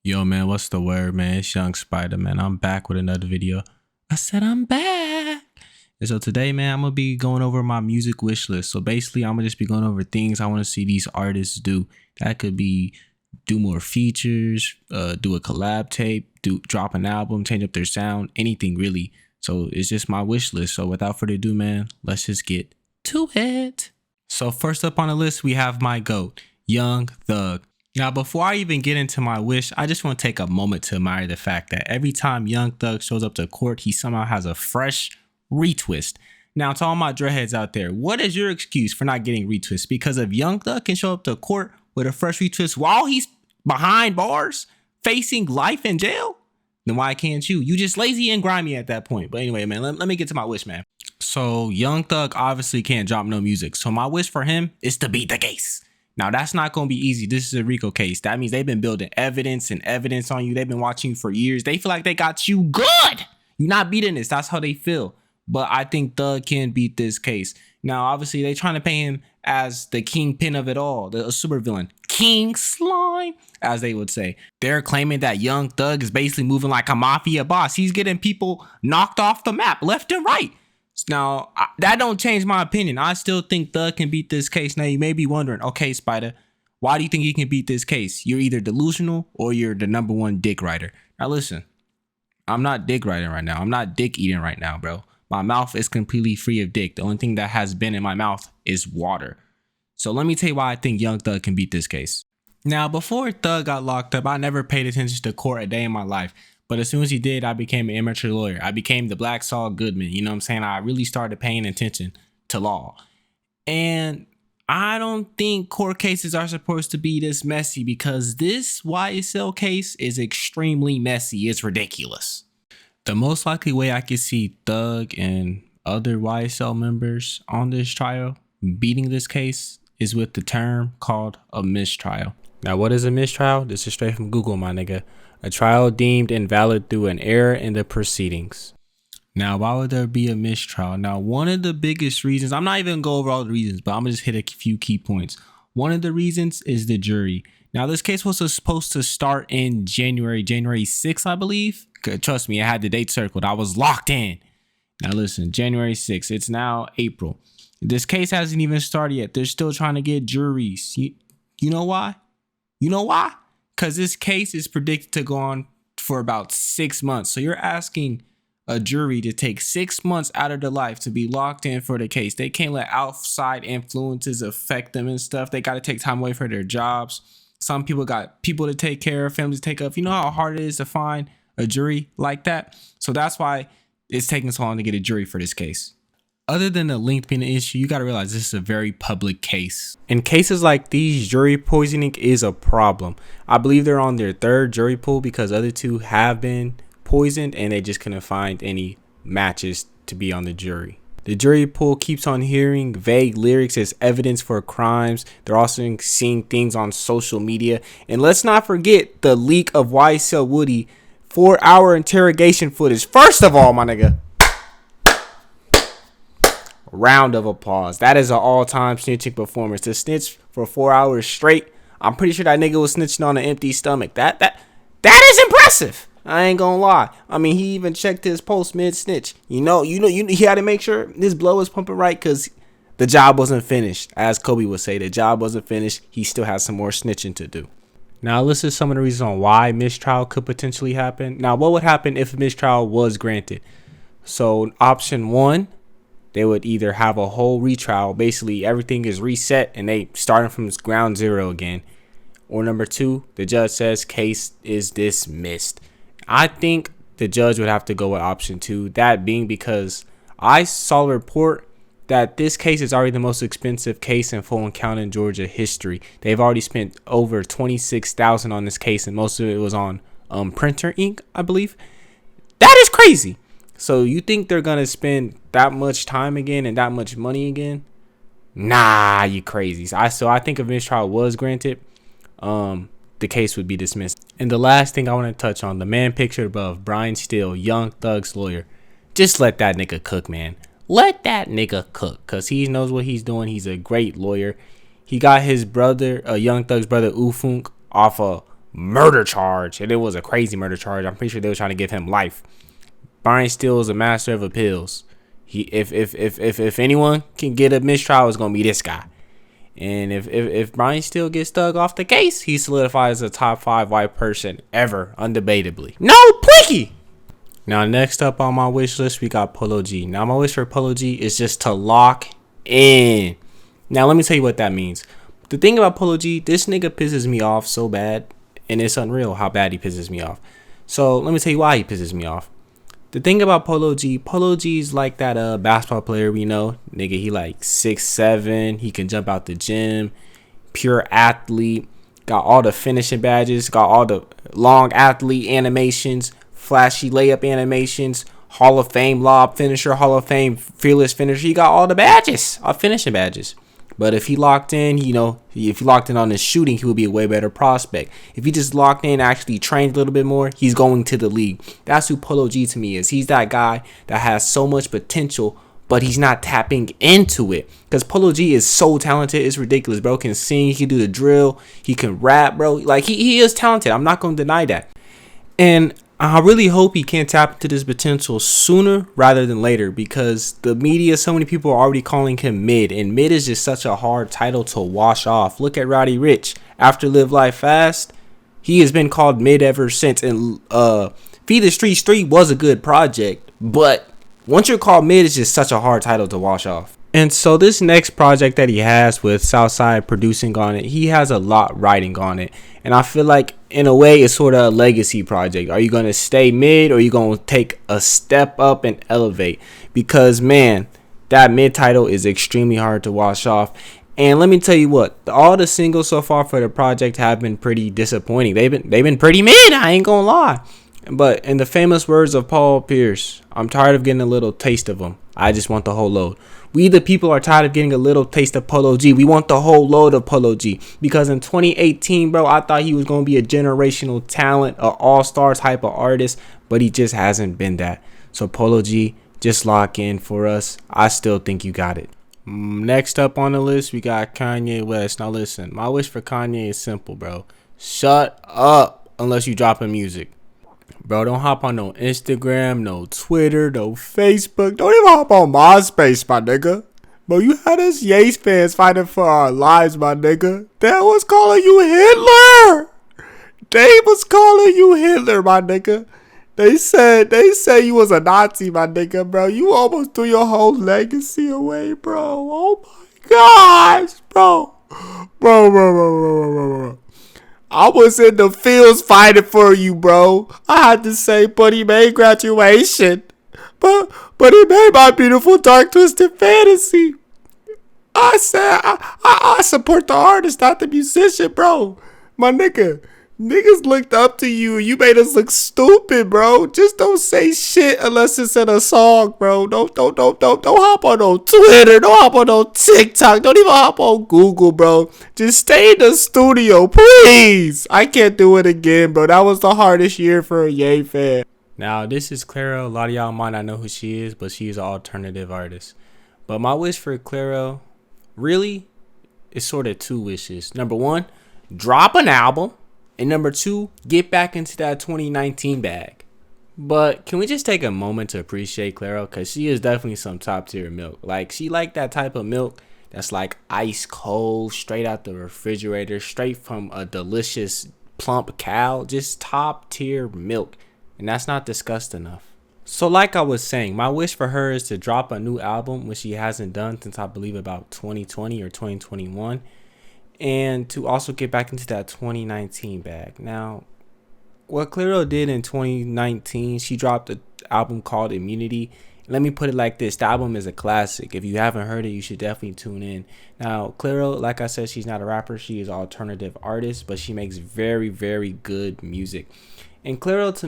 Yo, man, what's the word, man? It's YoungSpida, man. I'm back with another video. I said I'm back. And so today, man, I'm going to be going over my music wish list. So basically, I'm going to just be going over things I want to see these artists do. That could be do more features, do a collab tape, drop an album, change up their sound, anything really. So it's just my wish list. So without further ado, man, let's just get to it. So first up on the list, we have my GOAT, Young Thug. Now, before I even get into my wish, I just want to take a moment to admire the fact that every time Young Thug shows up to court, he somehow has a fresh retwist. Now, to all my dreadheads out there, what is your excuse for not getting retwist? Because if Young Thug can show up to court with a fresh retwist while he's behind bars, facing life in jail, then why can't you? You just lazy and grimy at that point. But anyway, man, let me get to my wish, man. So Young Thug obviously can't drop no music. So my wish for him is to beat the case. Now, that's not going to be easy. This is a RICO case. That means they've been building evidence on you. They've been watching you for years. They feel like they got you good. You're not beating this. That's how they feel. But I think Thug can beat this case. Now, obviously, they're trying to pay him as the kingpin of it all, the supervillain. King Slime, as they would say. They're claiming that Young Thug is basically moving like a mafia boss. He's getting people knocked off the map left and right. Now, that don't change my opinion. I still think Thug can beat this case. Now, you may be wondering, okay, Spider, why do you think he can beat this case? You're either delusional or you're the #1 dick writer. Now, listen, I'm not dick writing right now. I'm not dick eating right now, bro. My mouth is completely free of dick. The only thing that has been in my mouth is water. So let me tell you why I think Young Thug can beat this case. Now, before Thug got locked up, I never paid attention to court a day in my life. But as soon as he did, I became an amateur lawyer. I became the Black Saul Goodman. You know what I'm saying? I really started paying attention to law. And I don't think court cases are supposed to be this messy because this YSL case is extremely messy. It's ridiculous. The most likely way I could see Thug and other YSL members on this trial beating this case is with the term called a mistrial. Now, what is a mistrial? This is straight from Google, my nigga. A trial deemed invalid through an error in the proceedings. Now, why would there be a mistrial? Now, one of the biggest reasons, I'm not even going to go over all the reasons, but I'm going to just hit a few key points. One of the reasons is the jury. Now, this case was supposed to start in January 6th, I believe. Trust me, I had the date circled. I was locked in. Now, listen, January 6th. It's now April. This case hasn't even started yet. They're still trying to get juries. You know why? You know why? Because this case is predicted to go on for about 6 months. So you're asking a jury to take 6 months out of their life to be locked in for the case. They can't let outside influences affect them and stuff. They got to take time away from their jobs. Some people got people to take care of, families to take up. You know how hard it is to find a jury like that? So that's why it's taking so long to get a jury for this case. Other than the length being an issue, you got to realize this is a very public case. In cases like these, jury poisoning is a problem. I believe they're on their 3rd jury pool because other 2 have been poisoned and they just couldn't find any matches to be on the jury. The jury pool keeps on hearing vague lyrics as evidence for crimes. They're also seeing things on social media. And let's not forget the leak of YSL Woody 4-hour interrogation footage. First of all, my nigga, round of applause. That is an all-time snitching performance. To snitch for 4 hours straight, I'm pretty sure that nigga was snitching on an empty stomach. That is impressive. I ain't gonna lie. I mean, he even checked his pulse mid-snitch. You know, he had to make sure his blood was pumping right because the job wasn't finished. As Kobe would say, the job wasn't finished. He still has some more snitching to do. Now, let's list some of the reasons on why mistrial could potentially happen. Now, what would happen if a mistrial was granted? So, option 1, they would either have a whole retrial. Basically, everything is reset and they starting from ground zero again. Or number 2, the judge says case is dismissed. I think the judge would have to go with option 2. That being because I saw a report that this case is already the most expensive case in Fulton County, Georgia history. They've already spent over $26,000 on this case, and most of it was on printer ink, I believe. That is crazy. So you think they're gonna spend that much time again and that much money again? Nah, you crazy. So I think if mistrial was granted, the case would be dismissed. And the last thing I want to touch on, the man pictured above, Brian Steele, Young Thug's lawyer. Just let that nigga cook, man. Let that nigga cook, because he knows what he's doing. He's a great lawyer. He got his brother, Young Thug's brother, Ufunk, off a murder charge, and it was a crazy murder charge. I'm pretty sure they were trying to give him life. Brian Steele is a master of appeals. If anyone can get a mistrial, it's gonna be this guy. And if Brian Steele gets dug off the case, he solidifies a top 5 white person ever, undebatably. No plicky. Now next up on my wish list, we got Polo G. Now my wish for Polo G is just to lock in. Now let me tell you what that means. The thing about Polo G, this nigga pisses me off so bad, and it's unreal how bad he pisses me off. So let me tell you why he pisses me off. The thing about Polo G's like that basketball player we know. Nigga, he like 6'7", he can jump out the gym, pure athlete, got all the finishing badges, got all the long athlete animations, flashy layup animations, Hall of Fame lob finisher, Hall of Fame fearless finisher. He got all the badges, all finishing badges. But if he locked in, if he locked in on his shooting, he would be a way better prospect. If he just locked in, actually trained a little bit more, he's going to the league. That's who Polo G to me is. He's that guy that has so much potential, but he's not tapping into it. Because Polo G is so talented, it's ridiculous, bro. Can sing, he can do the drill, he can rap, bro. Like, he is talented. I'm not going to deny that. And I really hope he can tap into this potential sooner rather than later, because the media, so many people are already calling him mid, and mid is just such a hard title to wash off. Look at Roddy Ricch. After Live Life Fast, he has been called mid ever since. And Feed the Streets 3 was a good project, but once you're called mid, it's just such a hard title to wash off. And so this next project that he has with Southside producing on it, he has a lot writing on it. And I feel like in a way it's sort of a legacy project. Are you going to stay mid, or are you going to take a step up and elevate? Because man, that mid title is extremely hard to wash off. And let me tell you what, all the singles so far for the project have been pretty disappointing. They've been pretty mid, I ain't gonna lie. But in the famous words of Paul Pierce, I'm tired of getting a little taste of them. I just want the whole load. We the people are tired of getting a little taste of Polo G. We want the whole load of Polo G. Because in 2018, bro, I thought he was going to be a generational talent, an all-star type of artist, but he just hasn't been that. So Polo G, just lock in for us. I still think you got it. Next up on the list, we got Kanye West. Now listen, my wish for Kanye is simple, bro. Shut up unless you dropping music. Bro, don't hop on no Instagram, no Twitter, no Facebook. Don't even hop on MySpace, my nigga. Bro, you had us Yates fans fighting for our lives, my nigga. They was calling you Hitler. They was calling you Hitler, my nigga. They said you was a Nazi, my nigga, bro. You almost threw your whole legacy away, bro. Oh my gosh, bro. Bro. I was in the fields fighting for you, bro. I had to say, but he made graduation. But he made my beautiful dark twisted fantasy. I said, I support the artist, not the musician, bro. My nigga. Niggas looked up to you. You made us look stupid, bro. Just don't say shit unless it's in a song, bro. Don't hop on no Twitter. Don't hop on no TikTok. Don't even hop on Google, bro. Just stay in the studio, please. I can't do it again, bro. That was the hardest year for a Ye fan. Now, this is Clairo. A lot of y'all might not know who she is, but she's an alternative artist. But my wish for Clairo really is sort of 2 wishes. Number 1, drop an album. And number 2, get back into that 2019 bag. But can we just take a moment to appreciate Clairo? Because she is definitely some top tier milk. Like, she like that type of milk that's like ice cold, straight out the refrigerator, straight from a delicious plump cow. Just top tier milk. And that's not discussed enough. So like I was saying, my wish for her is to drop a new album, which she hasn't done since I believe about 2020 or 2021. And to also get back into that 2019 bag. Now, what Clairo did in 2019, she dropped an album called Immunity. Let me put it like this. The album is a classic. If you haven't heard it, you should definitely tune in. Now, Clairo, like I said, she's not a rapper. She is an alternative artist, but she makes very, very good music. And Clairo to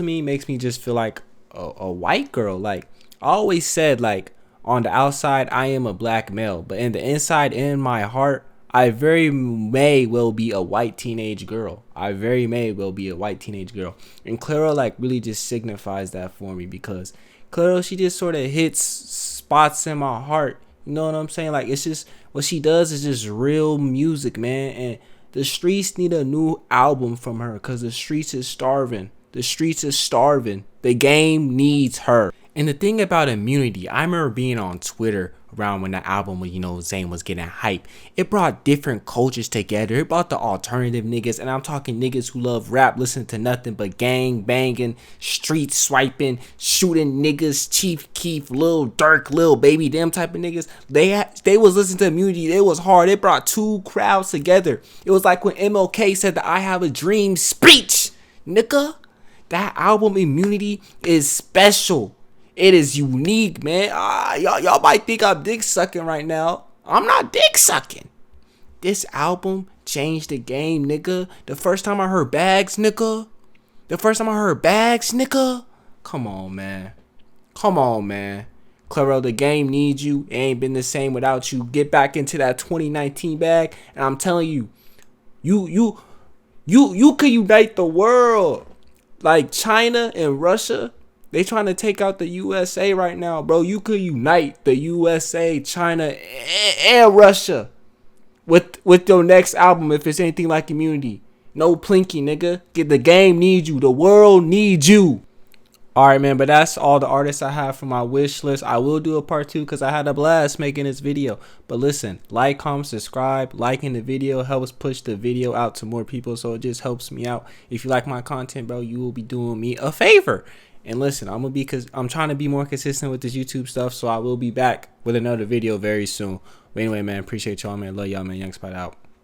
me makes me just feel like a white girl. Like, I always said, like, on the outside, I am a black male, but in the inside, in my heart, I very may well be a white teenage girl. And Clairo like really just signifies that for me, because Clairo, she just sort of hits spots in my heart. You know what I'm saying? Like, it's just, what she does is just real music, man. And The streets need a new album from her because the streets is starving. The streets is starving. The game needs her. And the thing about Immunity, I remember being on Twitter around when the album was, Zayn was getting hype. It brought different cultures together. It brought the alternative niggas, and I'm talking niggas who love rap, listen to nothing but gang banging, street swiping, shooting niggas, Chief Keef, Lil Durk, Lil Baby, them type of niggas. They was listening to Immunity. It was hard. It brought two crowds together. It was like when MLK said the I Have a Dream speech, nigga. That album Immunity is special. It is unique, man. Y'all might think I'm dick sucking right now. I'm not dick sucking. This album changed the game, nigga. The first time I heard Bags, nigga. Come on, man. Clairo, the game needs you. It ain't been the same without you. Get back into that 2019 bag. And I'm telling you, you could unite the world. Like China and Russia, they trying to take out the USA right now, bro. You could unite the USA, China, and Russia with your next album if it's anything like Immunity. No plinky, nigga. The game needs you. The world needs you. All right, man, but that's all the artists I have for my wish list. I will do a part 2 because I had a blast making this video. But listen, like, comment, subscribe. Liking the video helps push the video out to more people, so it just helps me out. If you like my content, bro, you will be doing me a favor. And listen, I'm trying to be more consistent with this YouTube stuff, so I will be back with another video very soon. But anyway, man, appreciate y'all, man. Love y'all, man. YoungSpida out.